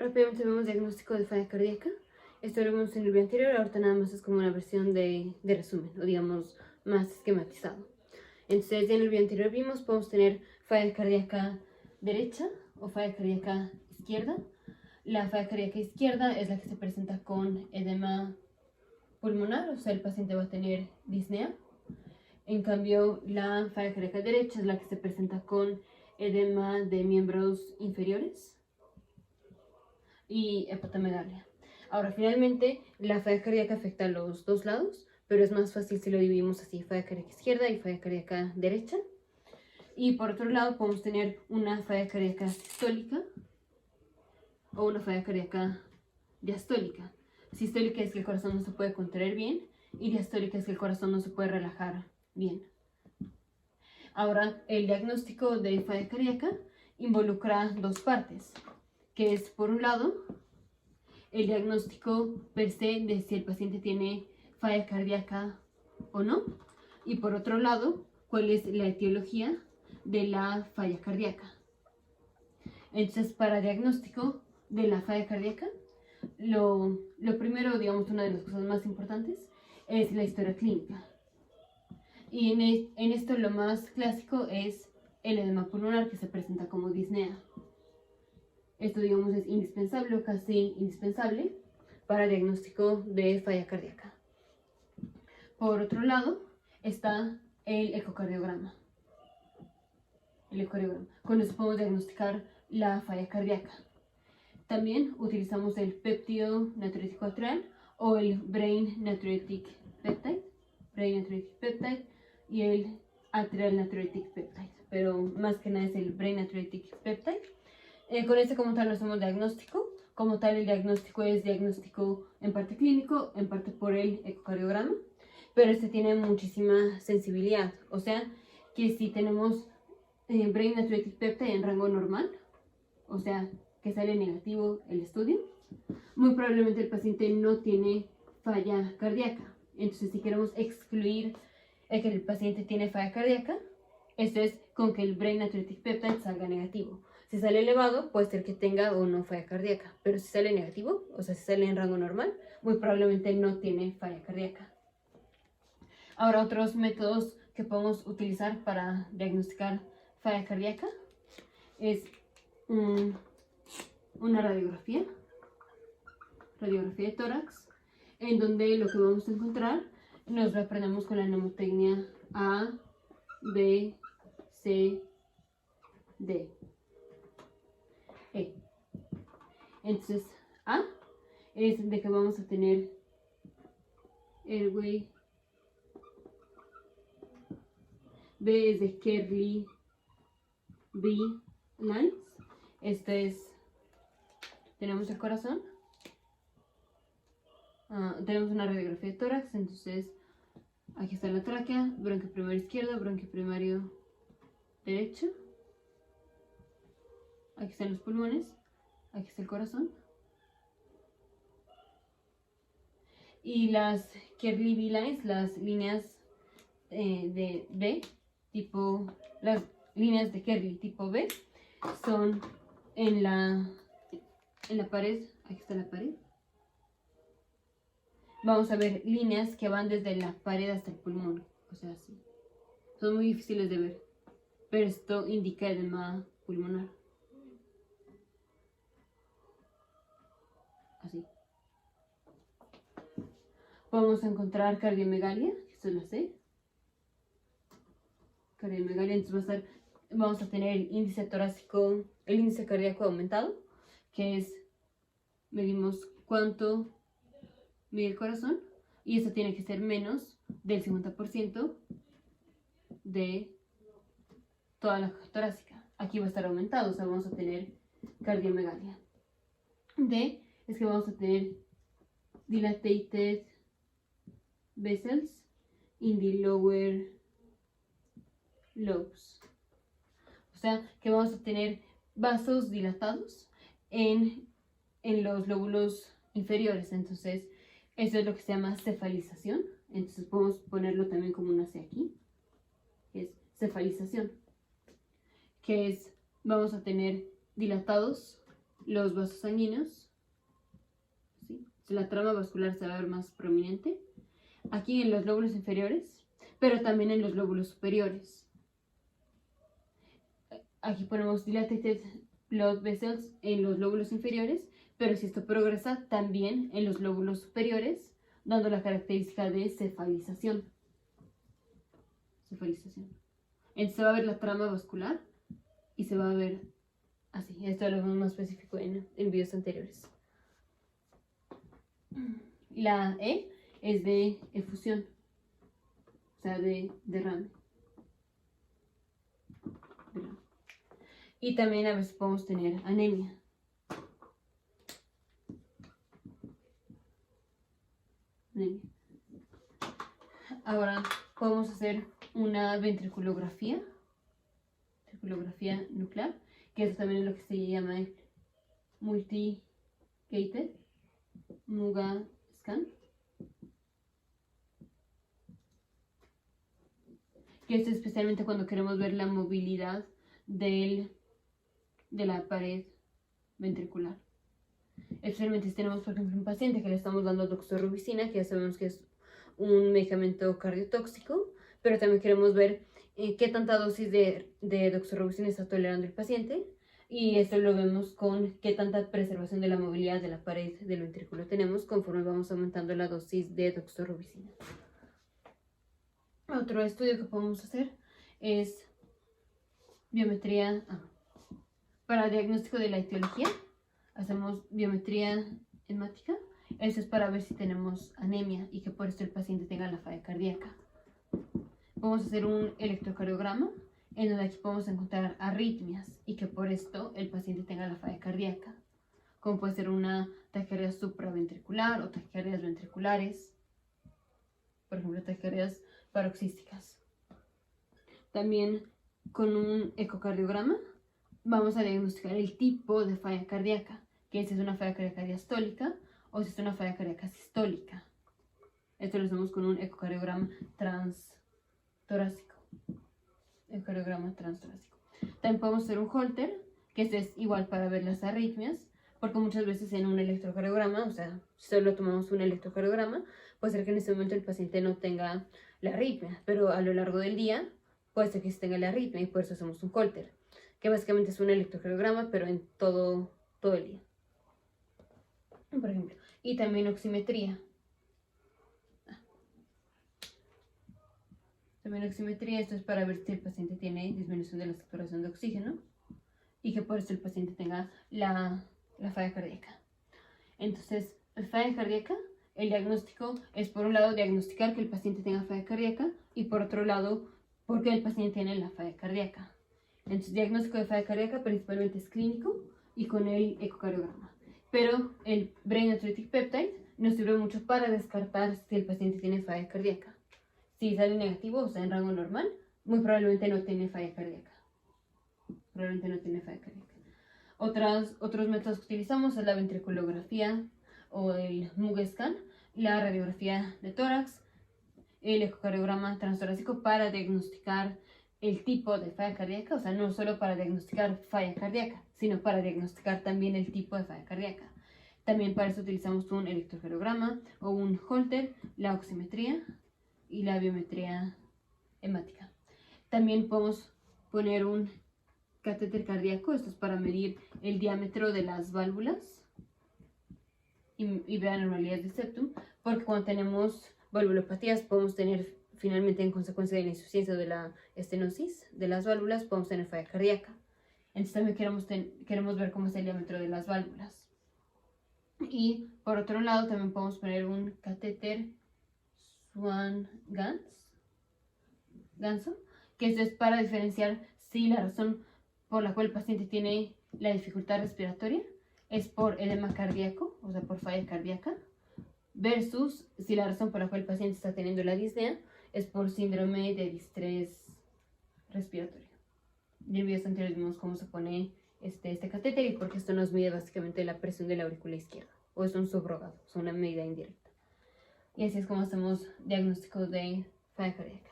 Rápidamente vemos diagnóstico de falla cardíaca. Esto lo vimos en el video anterior, ahorita nada más es como una versión de resumen, o digamos más esquematizado. Entonces ya en el video anterior vimos, podemos tener falla cardíaca derecha o falla cardíaca izquierda. La falla cardíaca izquierda es la que se presenta con edema pulmonar, o sea el paciente va a tener disnea. En cambio la falla cardíaca derecha es la que se presenta con edema de miembros inferiores y hepatomegalia. Ahora, finalmente, la falla cardíaca afecta a los dos lados, pero es más fácil si lo dividimos así, falla cardíaca izquierda y falla cardíaca derecha. Y por otro lado, podemos tener una falla cardíaca sistólica o una falla cardíaca diastólica. Sistólica es que el corazón no se puede contraer bien y diastólica es que el corazón no se puede relajar bien. Ahora, el diagnóstico de falla cardíaca involucra dos partes, que es por un lado el diagnóstico per se de si el paciente tiene falla cardíaca o no, y por otro lado, cuál es la etiología de la falla cardíaca. Entonces, para diagnóstico de la falla cardíaca, lo primero, digamos, una de las cosas más importantes es la historia clínica. Y en esto lo más clásico es el edema pulmonar, que se presenta como disnea. Esto, digamos, es indispensable o casi indispensable para diagnóstico de falla cardíaca. Por otro lado está el ecocardiograma. Con eso podemos diagnosticar la falla cardíaca. También utilizamos el péptido natriúrico atrial o el brain natriuretic peptide, y el atrial natriuretic peptide, pero más que nada es el brain natriuretic peptide. Con este como tal no hacemos diagnóstico. Como tal el diagnóstico es diagnóstico en parte clínico, en parte por el ecocardiograma, pero este tiene muchísima sensibilidad. O sea que si tenemos brain natriuretic peptide en rango normal, o sea que sale negativo el estudio, muy probablemente el paciente no tiene falla cardíaca. Entonces si queremos excluir que el paciente tiene falla cardíaca, esto es con que el brain natriuretic peptide salga negativo. Si sale elevado, puede ser que tenga o no falla cardíaca, pero si sale negativo, o sea, si sale en rango normal, muy probablemente no tiene falla cardíaca. Ahora, otros métodos que podemos utilizar para diagnosticar falla cardíaca es una radiografía de tórax, en donde lo que vamos a encontrar nos lo aprendemos con la mnemotecnia A, B, C, D, E. Entonces, A es de que vamos a tener airway, B es de Kerley B lines. Este es, tenemos el corazón, tenemos una radiografía de tórax, entonces aquí está la tráquea, bronquio primario izquierdo, bronquio primario derecho, aquí están los pulmones, aquí está el corazón. Y las Kerley B lines, las líneas de B, las líneas de Kerley tipo B, son en la pared, aquí está la pared. Vamos a ver líneas que van desde la pared hasta el pulmón, o sea, así. Son muy difíciles de ver, pero esto indica edema pulmonar. Así. Podemos encontrar cardiomegalia, que esto es la C. Cardiomegalia, entonces vamos a tener el índice torácico, el índice cardíaco aumentado, que es, medimos cuánto mide el corazón, y eso tiene que ser menos del 50% de toda la caja torácica. Aquí va a estar aumentado, o sea, vamos a tener cardiomegalia. D es que vamos a tener dilated vessels in the lower lobes. O sea, que vamos a tener vasos dilatados en los lóbulos inferiores. Entonces, eso es lo que se llama cefalización. Entonces, podemos ponerlo también como una C aquí, que es cefalización. Que es, vamos a tener dilatados los vasos sanguíneos, ¿sí? La trama vascular se va a ver más prominente aquí en los lóbulos inferiores, pero también en los lóbulos superiores. Aquí ponemos dilated blood vessels en los lóbulos inferiores, pero si esto progresa también en los lóbulos superiores, dando la característica de cefalización. Entonces se va a ver la trama vascular y se va a ver así. Esto lo vemos más específico en videos anteriores. La E es de efusión, o sea, de derrame. Y también a veces podemos tener anemia. Ahora podemos hacer una ventriculografía nuclear, que eso también es lo que se llama multi-gated Muga scan, que es especialmente cuando queremos ver la movilidad de la pared ventricular. Especialmente si tenemos, por ejemplo, un paciente que le estamos dando doxorubicina, que ya sabemos que es un medicamento cardiotóxico, pero también queremos ver qué tanta dosis de doxorubicina está tolerando el paciente, y esto lo vemos con qué tanta preservación de la movilidad de la pared del ventrículo tenemos conforme vamos aumentando la dosis de doxorubicina. Otro estudio que podemos hacer es biometría para diagnóstico de la etiología. Hacemos biometría hemática. Eso es para ver si tenemos anemia y que por esto el paciente tenga la falla cardíaca. Podemos hacer un electrocardiograma en donde aquí podemos encontrar arritmias y que por esto el paciente tenga la falla cardíaca, como puede ser una taquicardia supraventricular o taquicardias ventriculares, por ejemplo taquicardias paroxísticas. También con un ecocardiograma vamos a diagnosticar el tipo de falla cardíaca, que si es una falla cardíaca diastólica o si es una falla cardíaca sistólica. Esto lo hacemos con un ecocardiograma transtorácico. También podemos hacer un Holter, que este es igual para ver las arritmias, porque muchas veces en un electrocardiograma, o sea, si solo tomamos un electrocardiograma, puede ser que en ese momento el paciente no tenga la arritmia, pero a lo largo del día puede ser que sí tenga la arritmia y por eso hacemos un Holter, que básicamente es un electrocardiograma, pero en todo el día, por ejemplo. Y también oximetría. Esto es para ver si el paciente tiene disminución de la saturación de oxígeno y que por eso el paciente tenga la falla cardíaca. Entonces, la falla cardíaca, el diagnóstico es por un lado diagnosticar que el paciente tenga falla cardíaca y por otro lado, por qué el paciente tiene la falla cardíaca. Entonces, diagnóstico de falla cardíaca principalmente es clínico y con el ecocardiograma. Pero el Brain Natriuretic Peptide nos sirve mucho para descartar si el paciente tiene falla cardíaca. Si sale negativo, o sea, en rango normal, muy probablemente no tiene falla cardíaca. Otros métodos que utilizamos es la ventriculografía o el Muga scan, la radiografía de tórax, el ecocardiograma transtorácico para diagnosticar el tipo de falla cardíaca, o sea, no solo para diagnosticar falla cardíaca, sino para diagnosticar también el tipo de falla cardíaca. También para eso utilizamos un electrocardiograma o un Holter, la oximetría y la biometría hemática. También podemos poner un catéter cardíaco, esto es para medir el diámetro de las válvulas y ver anormalidades del septum, porque cuando tenemos valvulopatías podemos tener finalmente, en consecuencia de la insuficiencia de la estenosis de las válvulas, podemos tener falla cardíaca. Entonces también queremos ver cómo es el diámetro de las válvulas. Y por otro lado también podemos poner un catéter Swan-Ganz, que esto es para diferenciar si la razón por la cual el paciente tiene la dificultad respiratoria es por edema cardíaco, o sea, por falla cardíaca, versus si la razón por la cual el paciente está teniendo la disnea es por síndrome de distrés respiratorio. En el video anterior vimos cómo se pone este catéter y porque esto nos mide básicamente la presión de la aurícula izquierda, o es un subrogado, es una medida indirecta. Y así es como hacemos diagnósticos de falla cardíaca.